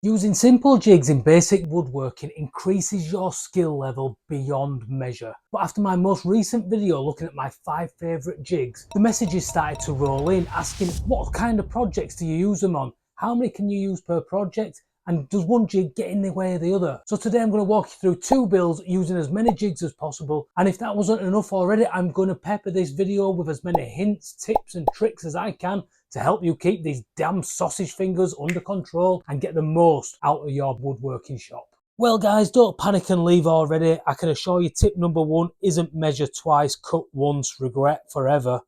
Using simple jigs in basic woodworking increases your skill level beyond measure. But after my most recent video looking at my 5 favourite jigs, the messages started to roll in asking what kind of projects do you use them on? How many can you use per project? And does one jig get in the way of the other? So today I'm going to walk you through 2 builds using as many jigs as possible. And if that wasn't enough already, I'm going to pepper this video with as many hints, tips and tricks as I can to help you keep these damn sausage fingers under control and get the most out of your woodworking shop. Well guys, don't panic and leave already. I can assure you tip number 1 isn't measure twice, cut once, regret forever.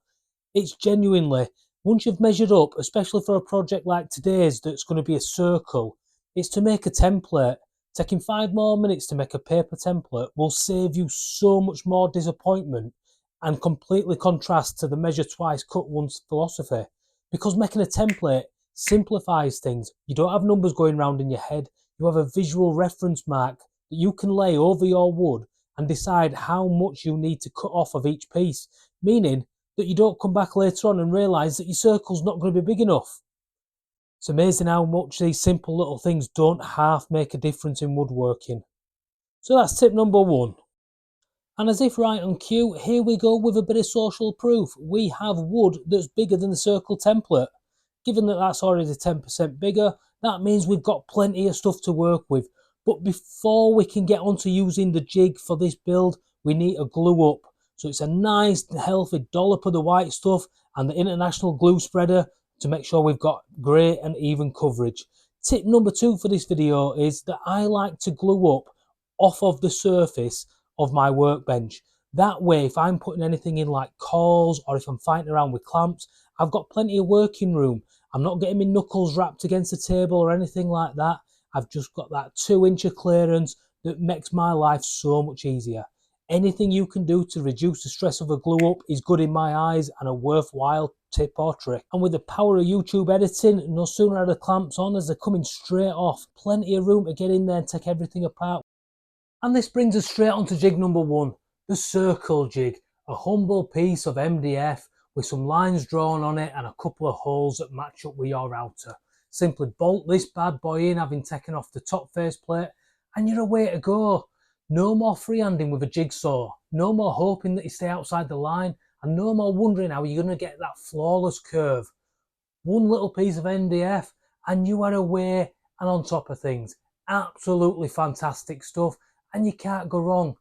It's genuinely, once you've measured up, especially for a project like today's that's going to be a circle, it's to make a template. Taking 5 more minutes to make a paper template will save you so much more disappointment and completely contrast to the measure twice, cut once philosophy. Because making a template simplifies things. You don't have numbers going around in your head. You have a visual reference mark that you can lay over your wood and decide how much you need to cut off of each piece, meaning that you don't come back later on and realise that your circle's not going to be big enough. It's amazing how much these simple little things don't half make a difference in woodworking. So that's tip number 1. And as if right on cue, here we go with a bit of social proof. We have wood that's bigger than the circle template. Given that that's already 10% bigger, that means we've got plenty of stuff to work with. But before we can get onto using the jig for this build, we need a glue up. So it's a nice healthy dollop of the white stuff and the international glue spreader to make sure we've got great and even coverage. Tip number 2 for this video is that I like to glue up off of the surface of my workbench. That way, if I'm putting anything in like coils or if I'm fighting around with clamps, I've got plenty of working room. I'm not getting my knuckles wrapped against the table or anything like that. I've just got that 2-inch of clearance that makes my life so much easier. Anything you can do to reduce the stress of a glue up is good in my eyes and a worthwhile tip or trick. And with the power of YouTube editing, no sooner are the clamps on as they're coming straight off. Plenty of room to get in there and take everything apart. And this brings us straight on to jig number 1, the circle jig, a humble piece of MDF with some lines drawn on it and a couple of holes that match up with your router. Simply bolt this bad boy in, having taken off the top faceplate, and you're away to go. No more freehanding with a jigsaw, no more hoping that you stay outside the line, and no more wondering how you're going to get that flawless curve. One little piece of MDF and you are away and on top of things. Absolutely fantastic stuff, and you can't go wrong.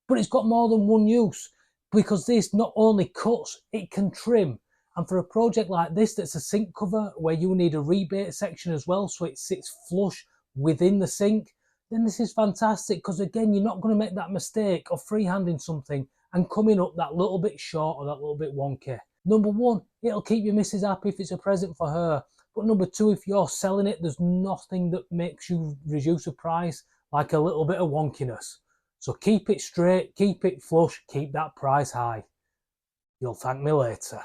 But it's got more than one use, because this not only cuts, it can trim. And for a project like this that's a sink cover where you need a rebate section as well so it sits flush within the sink, then this is fantastic, because again, you're not going to make that mistake of freehanding something and coming up that little bit short or that little bit wonky. Number 1, it'll keep your missus happy if it's a present for her. But number 2, if you're selling it, there's nothing that makes you reduce the price like a little bit of wonkiness. So keep it straight, keep it flush, keep that price high. You'll thank me later.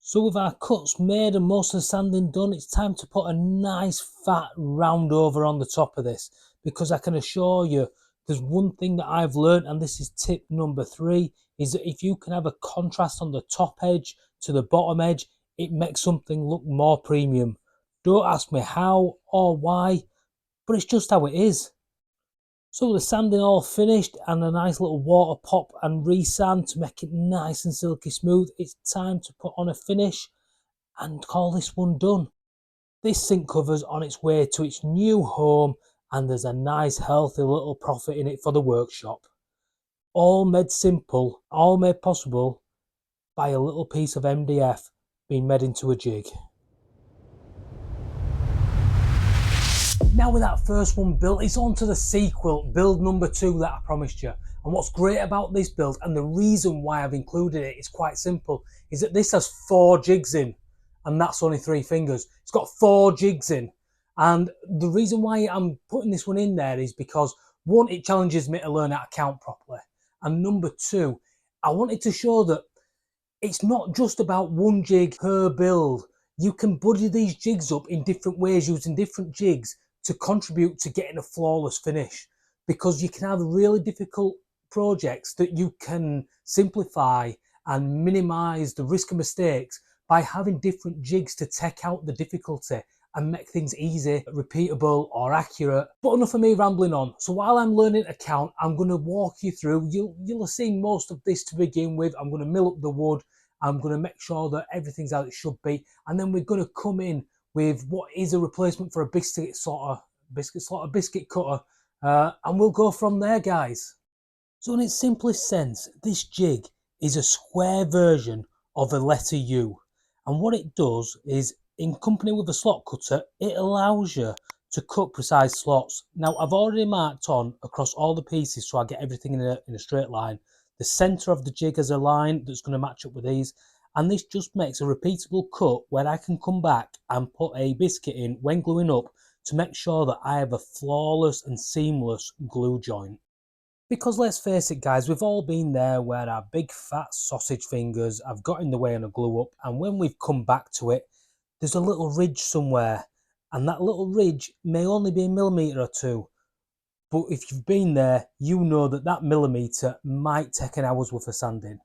So with our cuts made and most of the sanding done, it's time to put a nice fat round over on the top of this, because I can assure you there's one thing that I've learned, and this is tip number 3, is that if you can have a contrast on the top edge to the bottom edge, it makes something look more premium. Don't ask me how or why, but it's just how it is. So the sanding all finished and a nice little water pop and resand to make it nice and silky smooth, it's time to put on a finish and call this one done. This sink cover's on its way to its new home, and there's a nice healthy little profit in it for the workshop. All made simple, all made possible by a little piece of MDF being made into a jig. Now with that first one built, it's on to the sequel, build number 2 that I promised you. And what's great about this build, and the reason why I've included it, is quite simple, is that this has 4 jigs in, and that's only 3 fingers. It's got 4 jigs in. And the reason why I'm putting this one in there is because, 1, it challenges me to learn how to count properly. And number 2, I wanted to show that it's not just about one jig per build. You can buddy these jigs up in different ways using different jigs to contribute to getting a flawless finish, because you can have really difficult projects that you can simplify and minimize the risk of mistakes by having different jigs to take out the difficulty and make things easy, repeatable or accurate. But enough of me rambling on. So while I'm learning to count, I'm going to walk you through. You'll have seen most of this to begin with. I'm going to mill up the wood. I'm going to make sure that everything's as it should be. And then we're going to come in with what is a replacement for a biscuit cutter. And we'll go from there, guys. So in its simplest sense, this jig is a square version of a letter U. And what it does is, in company with a slot cutter, it allows you to cut precise slots. Now, I've already marked on across all the pieces so I get everything in a straight line. The centre of the jig has a line that's going to match up with these. And this just makes a repeatable cut where I can come back and put a biscuit in when gluing up to make sure that I have a flawless and seamless glue joint. Because let's face it, guys, we've all been there where our big fat sausage fingers have got in the way on a glue up, and when we've come back to it, there's a little ridge somewhere, and that little ridge may only be a millimetre or two, but if you've been there, you know that that millimetre might take an hour's worth of sanding.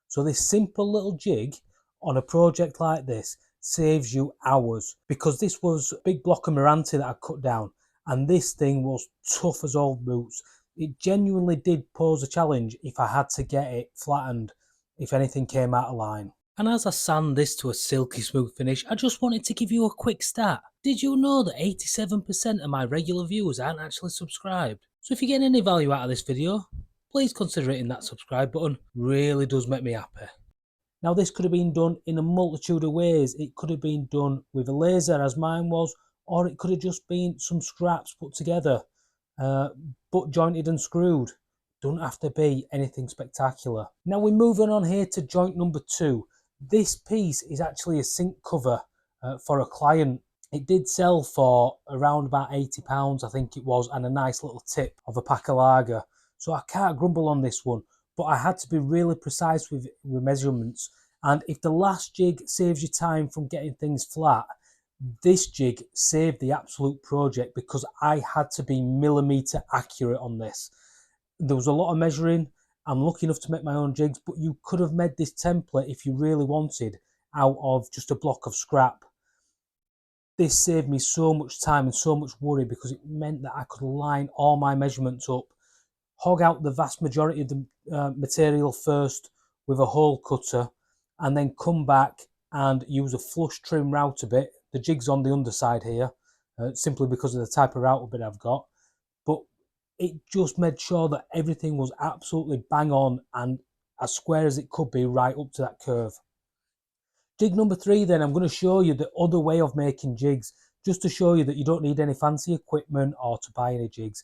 So this simple little jig on a project like this saves you hours, because this was a big block of Meranti that I cut down, and this thing was tough as old boots. It genuinely did pose a challenge if I had to get it flattened if anything came out of line. And as I sand this to a silky smooth finish, I just wanted to give you a quick stat. Did you know that 87% of my regular viewers aren't actually subscribed? So if you're getting any value out of this video, please consider hitting that subscribe button. Really does make me happy. Now this could have been done in a multitude of ways. It could have been done with a laser as mine was, or it could have just been some scraps put together, butt jointed and screwed. Don't have to be anything spectacular. Now we're moving on here to joint number 2. This piece is actually a sink cover for a client. It did sell for around about £80, I think it was, and a nice little tip of a pack of lager. So I can't grumble on this one, but I had to be really precise with measurements. And if the last jig saves you time from getting things flat, this jig saved the absolute project, because I had to be millimetre accurate on this. There was a lot of measuring. I'm lucky enough to make my own jigs, but you could have made this template if you really wanted out of just a block of scrap. This saved me so much time and so much worry, because it meant that I could line all my measurements up, hog out the vast majority of the material first with a hole cutter, and then come back and use a flush trim router bit. The jig's on the underside here, simply because of the type of router bit I've got. But it just made sure that everything was absolutely bang on and as square as it could be right up to that curve. Jig number 3 then, I'm going to show you the other way of making jigs, just to show you that you don't need any fancy equipment or to buy any jigs.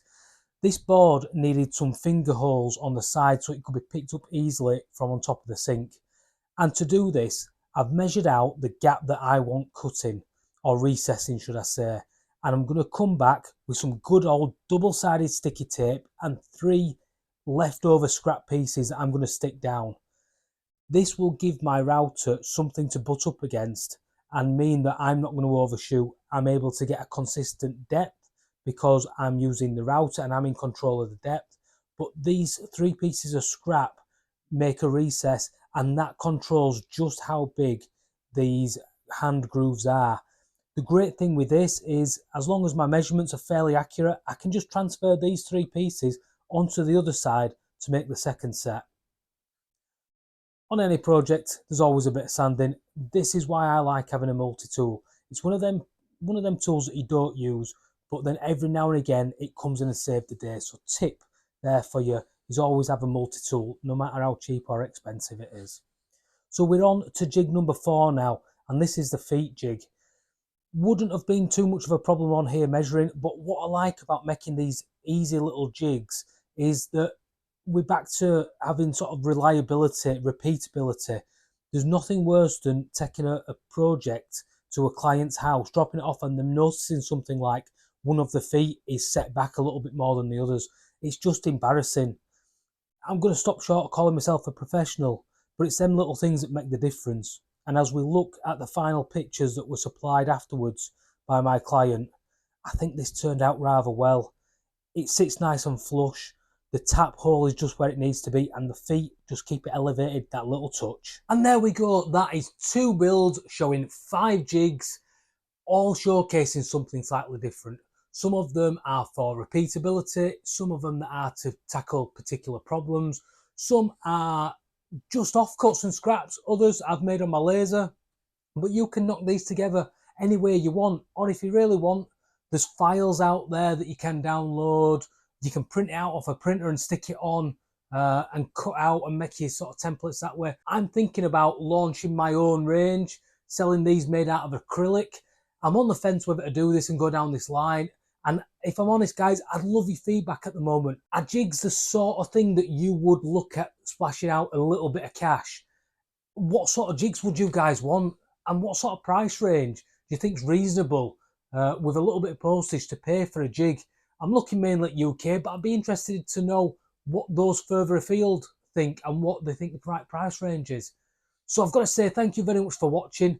This board needed some finger holes on the side so it could be picked up easily from on top of the sink. And to do this, I've measured out the gap that I want cutting, or recessing should I say, and I'm going to come back with some good old double-sided sticky tape and 3 leftover scrap pieces that I'm going to stick down. This will give my router something to butt up against and mean that I'm not going to overshoot. I'm able to get a consistent depth because I'm using the router and I'm in control of the depth. But these 3 pieces of scrap make a recess, and that controls just how big these hand grooves are. The great thing with this is, as long as my measurements are fairly accurate, I can just transfer these 3 pieces onto the other side to make the second set. On any project, there's always a bit of sanding. This is why I like having a multi-tool. It's one of them tools that you don't use, but then every now and again it comes in and saves the day. So tip there for you is always have a multi-tool, no matter how cheap or expensive it is. So we're on to jig number 4 now, and this is the feet jig. Wouldn't have been too much of a problem on here measuring, but what I like about making these easy little jigs is that we're back to having sort of reliability, repeatability. There's nothing worse than taking a project to a client's house, dropping it off, and them noticing something like one of the feet is set back a little bit more than the others. It's just embarrassing. I'm going to stop short of calling myself a professional, but it's them little things that make the difference. And as we look at the final pictures that were supplied afterwards by my client, I think this turned out rather well. It sits nice and flush. The tap hole is just where it needs to be, and the feet just keep it elevated that little touch. And there we go. That is 2 builds showing 5 jigs. all showcasing something slightly different. Some of them are for repeatability, some of them are to tackle particular problems, some are just offcuts and scraps, others I've made on my laser. But you can knock these together any way you want, or if you really want, there's files out there that you can download. You can print it out off a printer and stick it on and cut out and make your sort of templates that way. I'm thinking about launching my own range, selling these made out of acrylic. I'm on the fence whether to do this and go down this line. And if I'm honest, guys, I'd love your feedback at the moment. Are jigs the sort of thing that you would look at splashing out a little bit of cash? What sort of jigs would you guys want? And what sort of price range do you think is reasonable with a little bit of postage to pay for a jig? I'm looking mainly at UK, but I'd be interested to know what those further afield think and what they think the right price range is. So I've got to say thank you very much for watching.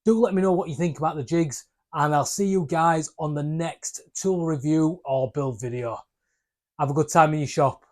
Do let me know what you think about the jigs, and I'll see you guys on the next tool review or build video. Have a good time in your shop.